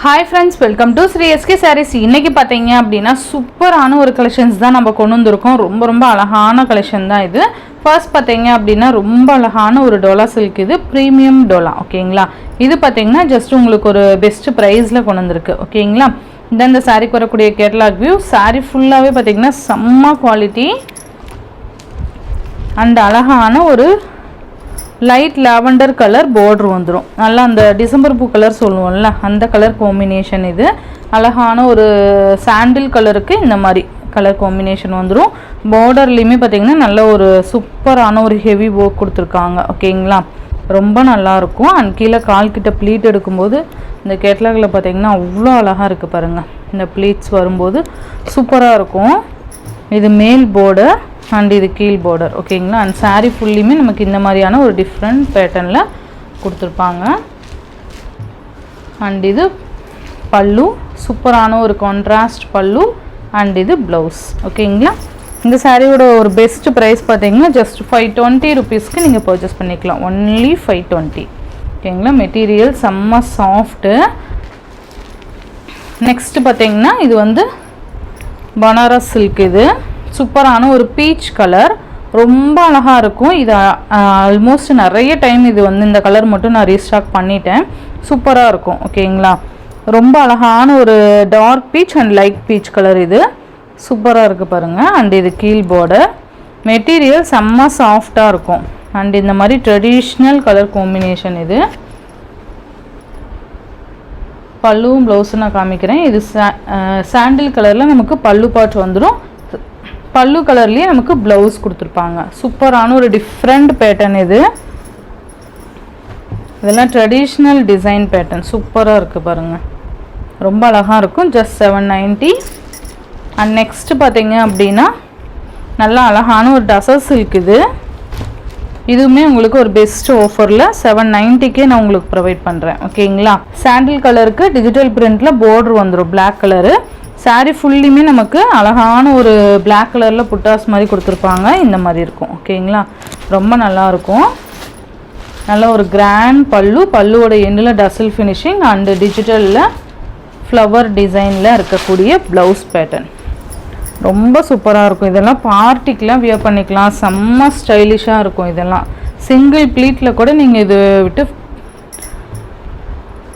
Hi friends, welcome to Sri SK sarees. இன்றைக்கி பார்த்தீங்க அப்படின்னா சூப்பரான ஒரு கலெக்ஷன்ஸ் தான் நம்ம கொண்டு வந்திருக்கோம். ரொம்ப அழகான கலெக்ஷன் தான் இது. ஃபர்ஸ்ட் பார்த்தீங்க அப்படின்னா ரொம்ப அழகான ஒரு டோலா சில்க், இது ப்ரீமியம் டோலா. ஓகேங்களா, இது பார்த்தீங்கன்னா ஜஸ்ட் உங்களுக்கு ஒரு பெஸ்ட் ப்ரைஸில் கொண்டு வந்திருக்கு. ஓகேங்களா, இந்த சாரீக்கு வரக்கூடிய கேட்லாக் வியூ. சாரீ ஃபுல்லாகவே பார்த்தீங்கன்னா செம்ம குவாலிட்டி அண்ட் அழகான ஒரு லைட் லாவெண்டர் கலர் பார்டர் வந்துடும். நல்லா அந்த டிசம்பர் பூ கலர் சொல்லுவோம்ல, அந்த கலர் காம்பினேஷன். இது அழகான ஒரு சாண்டில் கலருக்கு இந்த மாதிரி கலர் காம்பினேஷன் வந்துடும். பார்டர்லேயுமே பார்த்திங்கன்னா நல்ல ஒரு சூப்பரான ஒரு ஹெவி ஒர்க் கொடுத்துருக்காங்க. ஓகேங்களா, ரொம்ப நல்லாயிருக்கும். அண்ட் கீழே கால் கிட்ட ப்ளீட் எடுக்கும்போது இந்த கேட்லாகில் பார்த்திங்கன்னா அவ்வளோ அழகாக இருக்குது பாருங்கள். இந்த ப்ளீட்ஸ் வரும்போது சூப்பராக இருக்கும். இது மேல் பார்டர் அண்ட் இது கீழ் பார்டர். ஓகேங்களா, அண்ட் சாரீ ஃபுல்லியுமே நமக்கு இந்த மாதிரியான ஒரு டிஃப்ரெண்ட் பேட்டர்னில் கொடுத்துருப்பாங்க. அண்ட் இது பல்லு, சூப்பரான ஒரு கான்ட்ராஸ்ட் பல்லு. அண்ட் இது ப்ளவுஸ். ஓகேங்களா, இந்த சாரியோட ஒரு பெஸ்ட் ப்ரைஸ் பார்த்தீங்கன்னா ஜஸ்ட் 520 ருபீஸ்க்கு நீங்கள் பர்ச்சேஸ் பண்ணிக்கலாம். ஒன்லி 520. ஓகேங்களா, மெட்டீரியல் செம்ம சாஃப்ட்டு. நெக்ஸ்ட்டு பார்த்தீங்கன்னா இது வந்து பனாரஸ் சில்க். இது சூப்பரான ஒரு பீச் கலர், ரொம்ப அழகாக இருக்கும். இது ஆல்மோஸ்ட் நிறைய டைம் இது வந்து இந்த கலர் மட்டும் நான் ரீஸ்டாக் பண்ணிட்டேன். சூப்பராக இருக்கும். ஓகேங்களா, ரொம்ப அழகான ஒரு dark peach and light peach colour. இது சூப்பராக இருக்குது பாருங்கள். அண்ட் இது கீழ் பார்டர். மெட்டீரியல் செம்ம சாஃப்டாக இருக்கும். அண்ட் இந்த மாதிரி ட்ரெடிஷ்னல் கலர் காம்பினேஷன். இது பல்லுவும் ப்ளவுஸும் நான் காமிக்கிறேன். இது சாண்டில் கலரில் நமக்கு பல்லு பாட்டு வந்துடும். பல்லு கலர்லேயே நமக்கு ப்ளவுஸ் கொடுத்துருப்பாங்க. சூப்பரான ஒரு டிஃப்ரெண்ட் பேட்டர்ன். இதெல்லாம் ட்ரெடிஷ்னல் டிசைன் பேட்டர்ன். சூப்பராக இருக்குது பாருங்கள், ரொம்ப அழகாக இருக்கும். ஜஸ்ட் 790. அண்ட் நெக்ஸ்ட்டு பார்த்தீங்க அப்படின்னா நல்லா அழகான ஒரு டசர் சில்க். இதுவுமே உங்களுக்கு ஒரு பெஸ்ட் ஆஃபரில் 790க்கே நான் உங்களுக்கு ப்ரொவைட் பண்ணுறேன். ஓகேங்களா, சாண்டில் கலருக்கு டிஜிட்டல் பிரிண்டில் பார்டர் வந்துடும் பிளாக் கலரு. சாரீ ஃபுல்லியுமே நமக்கு அழகான ஒரு பிளாக் கலரில் புட்டாஸ் மாதிரி கொடுத்துருப்பாங்க. இந்த மாதிரி இருக்கும். ஓகேங்களா, ரொம்ப நல்லாயிருக்கும். நல்ல ஒரு கிராண்ட் பல்லு. பல்லுவோட எண்டில் டசல் ஃபினிஷிங் அண்டு டிஜிட்டலில் ஃப்ளவர் டிசைனில் இருக்கக்கூடிய ப்ளவுஸ் பேட்டர்ன். ரொம்ப சூப்பராக இருக்கும். இதெல்லாம் பார்ட்டிக்கெலாம் வியர் பண்ணிக்கலாம். செம்ம ஸ்டைலிஷாக இருக்கும். இதெல்லாம் சிங்கிள் ப்ளீட்டில் கூட நீங்கள் இது விட்டு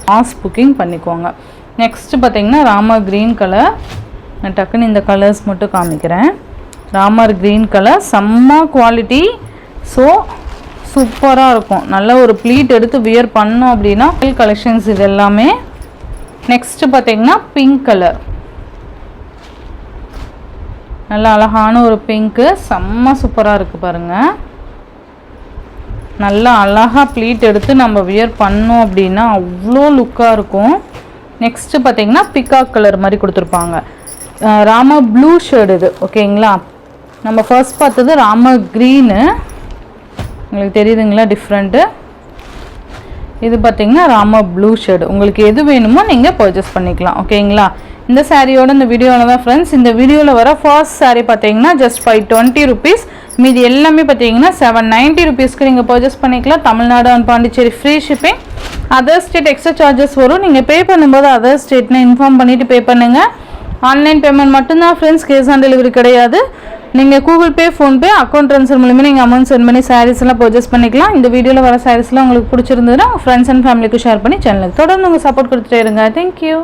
மாஸ் புக்கிங் பண்ணிக்கோங்க. நெக்ஸ்ட்டு பார்த்தீங்கன்னா ராமர் க்ரீன் கலர். நான் டக்குன்னு இந்த கலர்ஸ் மட்டும் காமிக்கிறேன். ராமர் க்ரீன் கலர் செம்ம குவாலிட்டி. ஸோ சூப்பராக இருக்கும். நல்ல ஒரு ப்ளீட் எடுத்து வியர் பண்ணோம் அப்படின்னா கலெக்ஷன்ஸ் இது எல்லாமே. நெக்ஸ்ட்டு பார்த்தீங்கன்னா பிங்க் கலர். நல்ல அழகான ஒரு பிங்க்கு, செம்ம சூப்பராக இருக்குது பாருங்கள். நல்லா அழகாக ப்ளீட் எடுத்து நம்ம வியர் பண்ணோம் அப்படின்னா அவ்வளோ லுக்காக இருக்கும். நெக்ஸ்ட்டு பார்த்தீங்கன்னா பிகாக் கலர் மாதிரி கொடுத்துருப்பாங்க. ராம ப்ளூ ஷேடு இது. ஓகேங்களா, நம்ம ஃபர்ஸ்ட் பார்த்தது ராம க்ரீனு, உங்களுக்கு தெரியுதுங்களா டிஃப்ரெண்ட்டு. இது பார்த்தீங்கன்னா ராம ப்ளூ ஷேடு. உங்களுக்கு எது வேணுமோ நீங்கள் பர்ச்சேஸ் பண்ணிக்கலாம். ஓகேங்களா, இந்த சாரியோட இந்த வீடியோவில் தான் ஃப்ரெண்ட்ஸ். இந்த வீடியோவில் வர ஃபர்ஸ்ட் சாரீ பார்த்தீங்கன்னா ஜஸ்ட் 520 ருபீஸ். மீதி எல்லாமே பார்த்தீங்கன்னா 790 ருபீஸ்க்கு நீங்கள் பர்ச்சேஸ் பண்ணிக்கலாம். Tamil Nadu and Pondicherry free shipping. Other state extra charges வரும். நீங்கள் பே பண்ணும்போது அதர் ஸ்டேட்னு இன்ஃபார்ம் பண்ணிவிட்டு பே பண்ணுங்கள். ஆன்லைன் பேமெண்ட் மட்டும்தான் ஃப்ரெண்ட்ஸ், கேஷ் ஆன் டெலிவரி கிடையாது. நீங்கள் Google Pay, PhonePe, account transfer மூலமாக நீங்கள் அமௌண்ட் சென்ட் பண்ணி சாரீஸ் எல்லாம் பர்ச்சேஸ் பண்ணிக்கலாம். இந்த வீடியோவில் வர சாரீஸ்லாம் உங்களுக்கு பிடிச்சிருந்ததுன்னா ஃப்ரெண்ட்ஸ் அண்ட் ஃபேமிலிக்கு ஷேர் பண்ணி சேனலுக்கு தொடர்ந்து உங்கள் சப்போர்ட் கொடுத்துட்டே இருங்க. தேங்க்யூ.